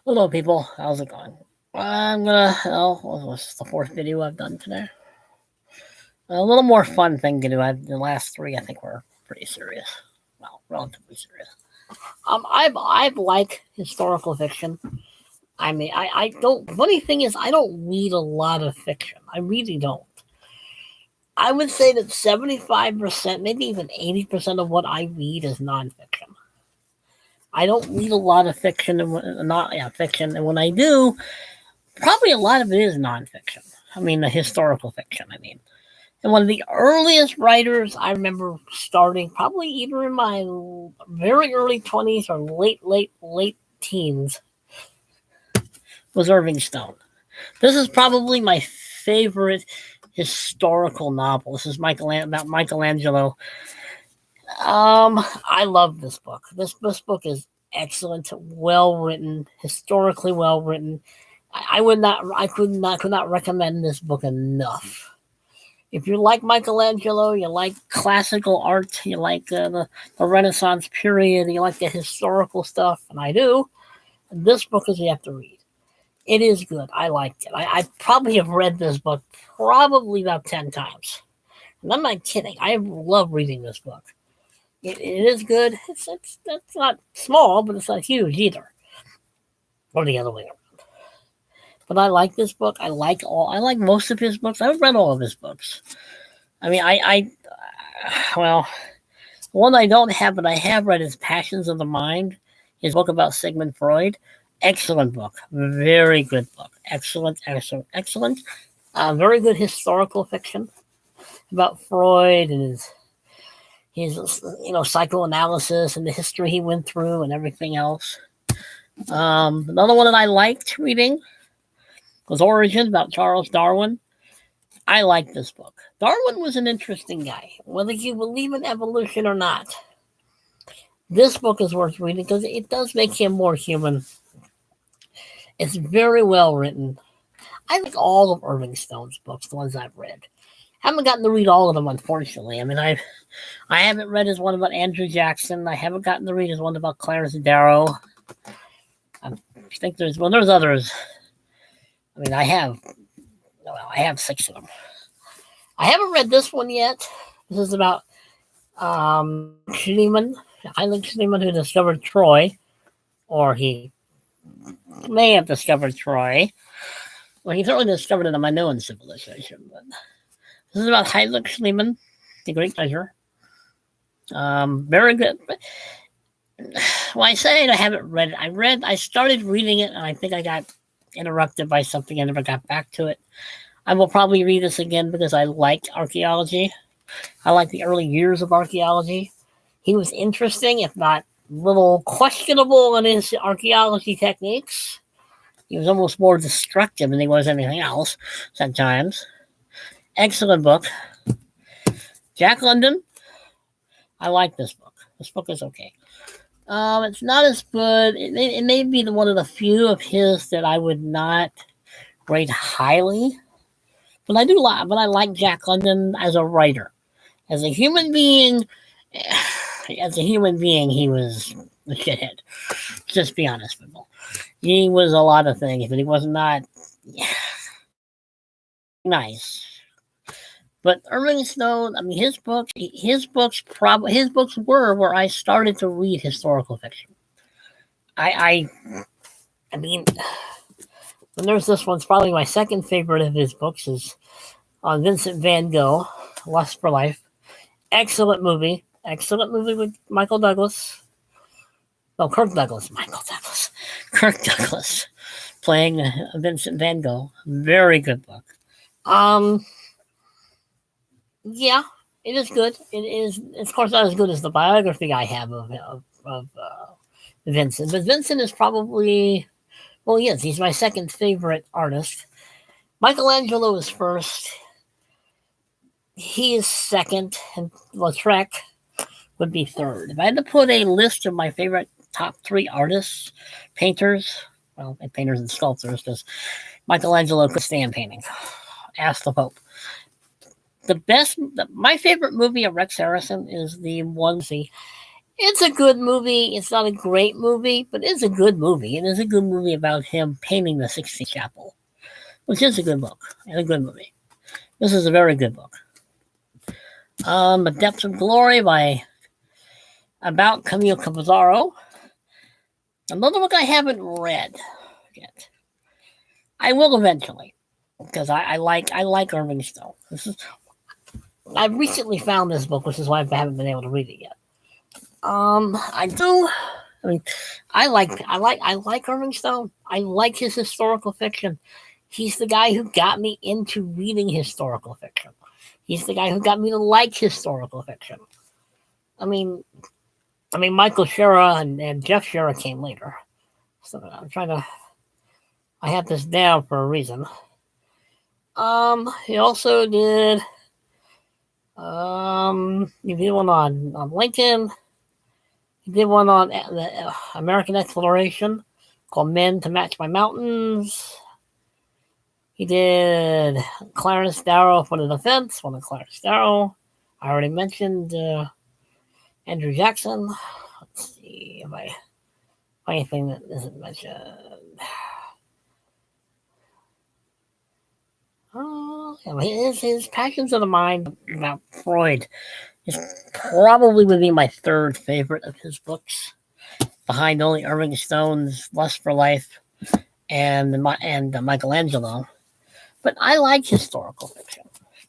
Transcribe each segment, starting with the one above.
Hello, people. How's it going? What's the fourth video I've done today? A little more fun thing to do. The last three, I think, were pretty serious. Well, relatively serious. I've like historical fiction. I don't. Funny thing is, I don't read a lot of fiction. I really don't. I would say that 75%, maybe even 80% of what I read is nonfiction. I don't read a lot of fiction, fiction, and when I do, probably a lot of it is nonfiction. I mean, the historical fiction. And one of the earliest writers I remember starting, probably either in my very early 20s or late teens, was Irving Stone. This is probably my favorite historical novel. This is about Michelangelo. I love this book. This book is excellent, well written, historically well written. I could not recommend this book enough. If you like Michelangelo, you like classical art, you like the Renaissance period, you like the historical stuff, and I do, this book is you have to read. It is good. I liked it. I probably have read this book probably about 10 times. And I'm not kidding. I love reading this book. It is good. It's not small, but it's not huge either. Or the other way around. But I like this book. I like most of his books. I've read all of his books. Well, one I don't have, but I have read is Passions of the Mind, his book about Sigmund Freud. Excellent book. Very good book. Excellent. Very good historical fiction about Freud and his psychoanalysis and the history he went through and everything else. Another one that I liked reading was Origin, about Charles Darwin. I like this book. Darwin was an interesting guy, whether you believe in evolution or not. This book is worth reading because it does make him more human. It's very well written. I like all of Irving Stone's books, the ones I've read. Haven't gotten to read all of them, unfortunately. I haven't read his one about Andrew Jackson. I haven't gotten to read his one about Clarence Darrow. I think there's others. I have 6 of them. I haven't read this one yet. This is about Schliemann, Heinrich Schliemann, who discovered Troy, or he may have discovered Troy. Well, he certainly discovered it in the Minoan civilization. But this is about Heinrich Schliemann, the Greek treasure. Very good. Well, I say I haven't read it. I started reading it, and I think I got interrupted by something. I never got back to it. I will probably read this again because I like archaeology. I like the early years of archaeology. He was interesting, if not a little questionable in his archaeology techniques. He was almost more destructive than he was anything else sometimes. Excellent book. Jack London. I like this book. This book is okay. It's not as good. It may be one of the few of his that I would not rate highly. But I like Jack London as a writer. As a human being, he was a shithead. Just be honest with me. He was a lot of things, but he was not nice. But Irving Stone, his books were where I started to read historical fiction. When there's this one's probably my second favorite of his books is Vincent Van Gogh, Lust for Life. Excellent movie with Michael Douglas. No, Kirk Douglas. Kirk Douglas playing Vincent Van Gogh. Very good book. Yeah, it is good. It is, of course, not as good as the biography I have of Vincent. But Vincent is probably, well, yes, he's my second favorite artist. Michelangelo is first. He is second, and Lautrec would be third. If I had to put a list of my favorite top 3 artists, painters and sculptors, because Michelangelo could stand painting. Ask the Pope. My favorite movie of Rex Harrison is the one. It's a good movie. It's not a great movie, but it's a good movie. It is a good movie about him painting the Sistine Chapel, which is a good book and a good movie. This is a very good book. The Depths of Glory by about Camille Capozzaro. Another book I haven't read yet. I will eventually, because I like Irving Stone. I recently found this book, which is why I haven't been able to read it yet. I do. I mean, I like Irving Stone. I like his historical fiction. He's the guy who got me into reading historical fiction. He's the guy who got me to like historical fiction. I mean, Michael Shira and Jeff Shira came later. So I'm trying to. I have this down for a reason. He also did. He did one on Lincoln. He did one on the American exploration called Men to Match My Mountains. He did Clarence Darrow for the Defense, one of Clarence Darrow. I already mentioned Andrew Jackson. Let's see if I find anything that isn't mentioned. His Passions of the Mind about Freud is probably would be my third favorite of his books, behind only Irving Stone's Lust for Life and Michelangelo. But I like historical fiction,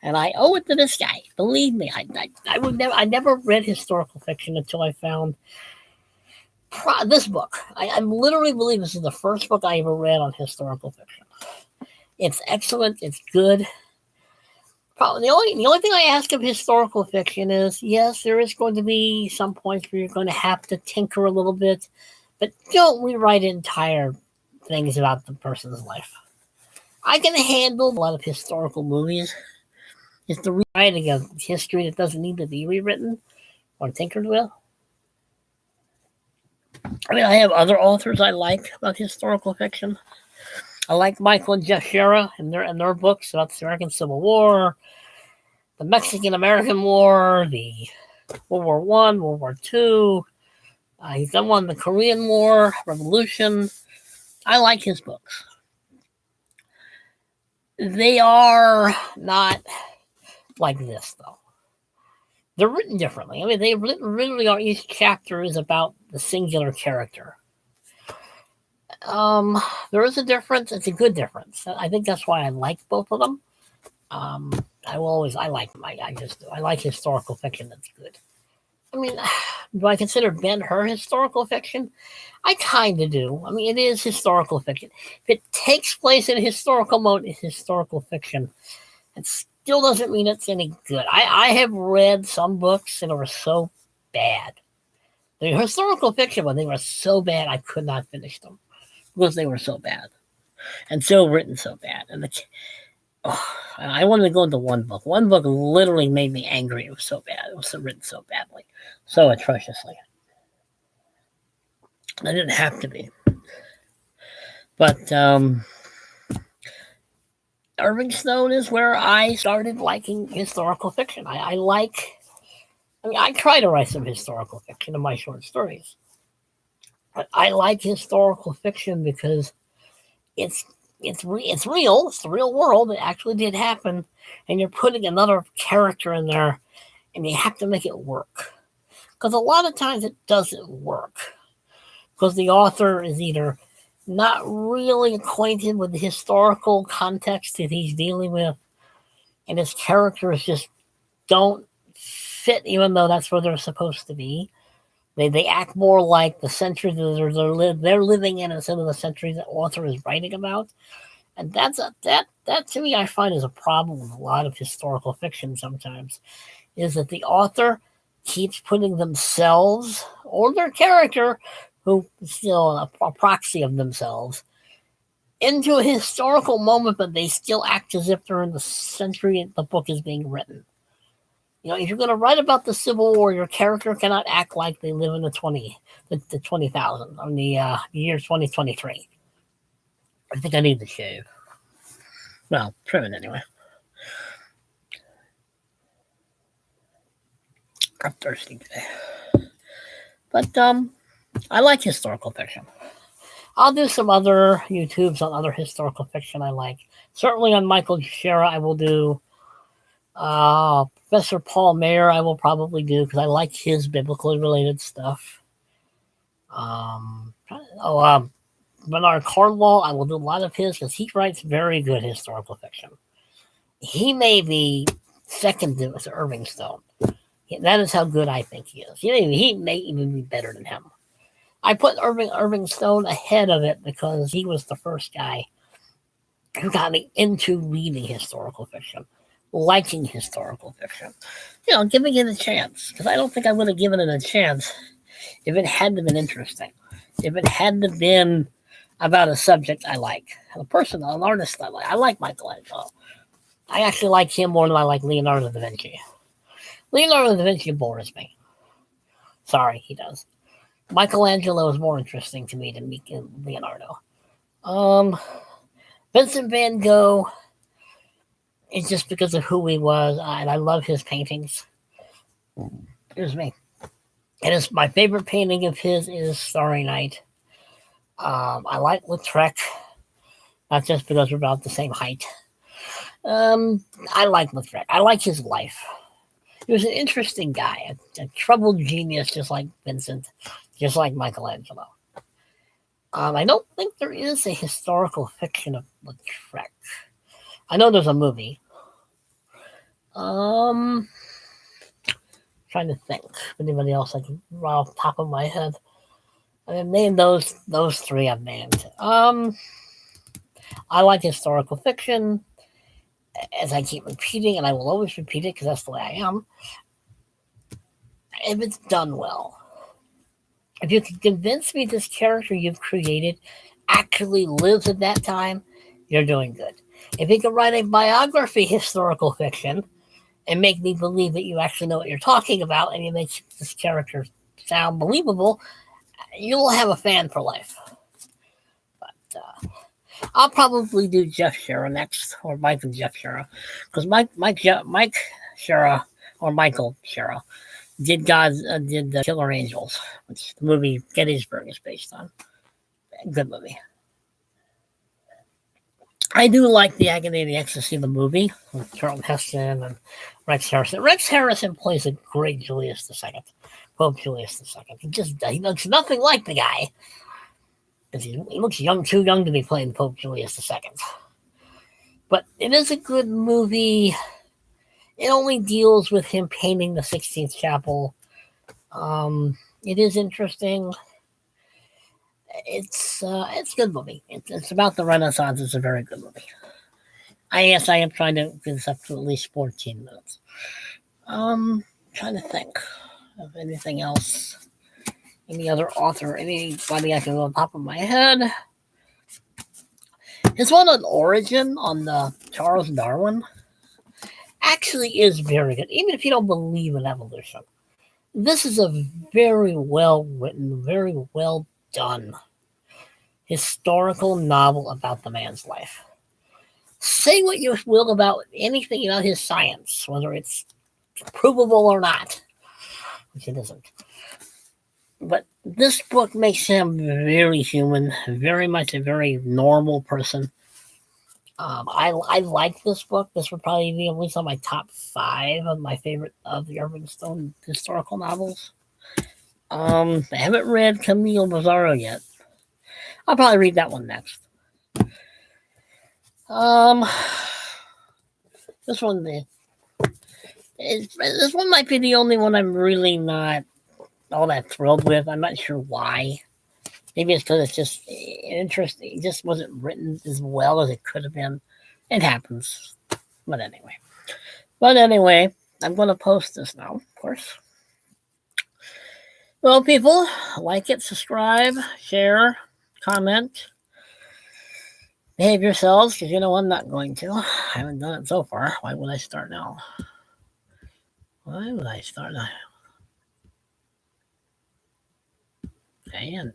and I owe it to this guy. Believe me, I never read historical fiction until I found this book. I literally believe this is the first book I ever read on historical fiction. It's excellent. It's good. Probably the only thing I ask of historical fiction is, yes, there is going to be some points where you're going to have to tinker a little bit, but don't rewrite entire things about the person's life. I can handle a lot of historical movies. It's the rewriting of history that doesn't need to be rewritten or tinkered with. I mean, I have other authors I like about historical fiction. I like Michael and Jeff Shira and their books about the American Civil War, the Mexican-American War, the World War I, World War II. He's done one, the Korean War, Revolution. I like his books. They are not like this, though. They're written differently. I mean, they literally are. Each chapter is about the singular character. There is a difference. It's a good difference. I think that's why I like both of them. I like them. I just do. I like historical fiction that's good. I mean, do I consider Ben-Hur historical fiction? I kind of do. I mean, it is historical fiction. If it takes place in a historical mode, it's historical fiction. It still doesn't mean it's any good. I have read some books that were so bad. They're historical fiction, but they were so bad I could not finish them because they were so bad and so written so bad. And I wanted to go into one book. One book literally made me angry. It was so bad. It was written so badly, so atrociously. I didn't have to be. But Irving Stone is where I started liking historical fiction. I try to write some historical fiction in my short stories. But I like historical fiction because it's real. It's the real world. It actually did happen, and you're putting another character in there, and you have to make it work. Because a lot of times it doesn't work because the author is either not really acquainted with the historical context that he's dealing with, and his characters just don't fit, even though that's where they're supposed to be. They act more like the century that they're living in instead of the century the author is writing about. And that to me I find is a problem with a lot of historical fiction sometimes, is that the author keeps putting themselves or their character, who is still a proxy of themselves, into a historical moment, but they still act as if they're in the century the book is being written. You know, if you're going to write about the Civil War, your character cannot act like they live in the 20,000 on the year 2023. I think I need to shave. Well, trim it anyway. I'm thirsty today. But I like historical fiction. I'll do some other YouTubes on other historical fiction I like. Certainly on Michael Shera, I will do. Professor Paul Mayer, I will probably do because I like his biblically related stuff. Bernard Cornwell, I will do a lot of his because he writes very good historical fiction. He may be second to Irving Stone. That is how good I think he is. He may even be better than him. I put Irving Stone ahead of it because he was the first guy who got me into reading historical fiction, liking historical fiction. Giving it a chance. Because I don't think I would have given it a chance if it hadn't been interesting. If it hadn't been about a subject I like. A person, an artist I like. I like Michelangelo. I actually like him more than I like Leonardo da Vinci. Leonardo da Vinci bores me. Sorry, he does. Michelangelo is more interesting to me than Leonardo. Vincent van Gogh is just because of who he was, and I love his paintings. Excuse me. And my favorite painting of his is Starry Night. I like Lautrec, not just because we're about the same height. I like Lautrec. I like his life. He was an interesting guy, a troubled genius, just like Vincent, just like Michelangelo. I don't think there is a historical fiction of Lautrec. I know there's a movie. Trying to think if anybody else I can right off the top of my head. I named those three I've named. I like historical fiction, as I keep repeating, and I will always repeat it because that's the way I am. If it's done well, if you can convince me this character you've created actually lives at that time, you're doing good. If you can write a biography historical fiction and make me believe that you actually know what you're talking about and you make this character sound believable, you will have a fan for life. But I'll probably do Jeff Shera next, or Mike and Jeff Shera, because Mike Shera or Michael Shera did Killer Angels, which the movie Gettysburg is based on. Good movie. I do like The Agony and the Ecstasy, the movie, with Charlton Heston and Rex Harrison. Rex Harrison plays a great Julius II, Pope Julius II. He looks nothing like the guy. He looks too young to be playing Pope Julius II. But it is a good movie. It only deals with him painting the 16th chapel. It is interesting. It's a good movie. It's about the Renaissance. It's a very good movie. I am trying to get this up to at least 14 minutes. Trying to think of anything else. Any other author, anybody I can go on top of my head. His one on Origin on the Charles Darwin actually is very good, even if you don't believe in evolution. This is a very well written, very well done historical novel about the man's life. Say what you will about anything about his science, whether it's provable or not, which it isn't. But this book makes him very human, very much a very normal person. I like this book. This would probably be at least on my top 5 of my favorite of the Irving Stone historical novels. I haven't read Camille Mazzaro yet. I'll probably read that one next. This one might be the only one I'm really not all that thrilled with. I'm not sure why. Maybe it's because it's just interesting. It just wasn't written as well as it could have been. It happens. But anyway, I'm going to post this now, of course. Well, people, like it, subscribe, share, comment. Behave yourselves, because I'm not going to. I haven't done it so far. Why would I start now? Okay, end.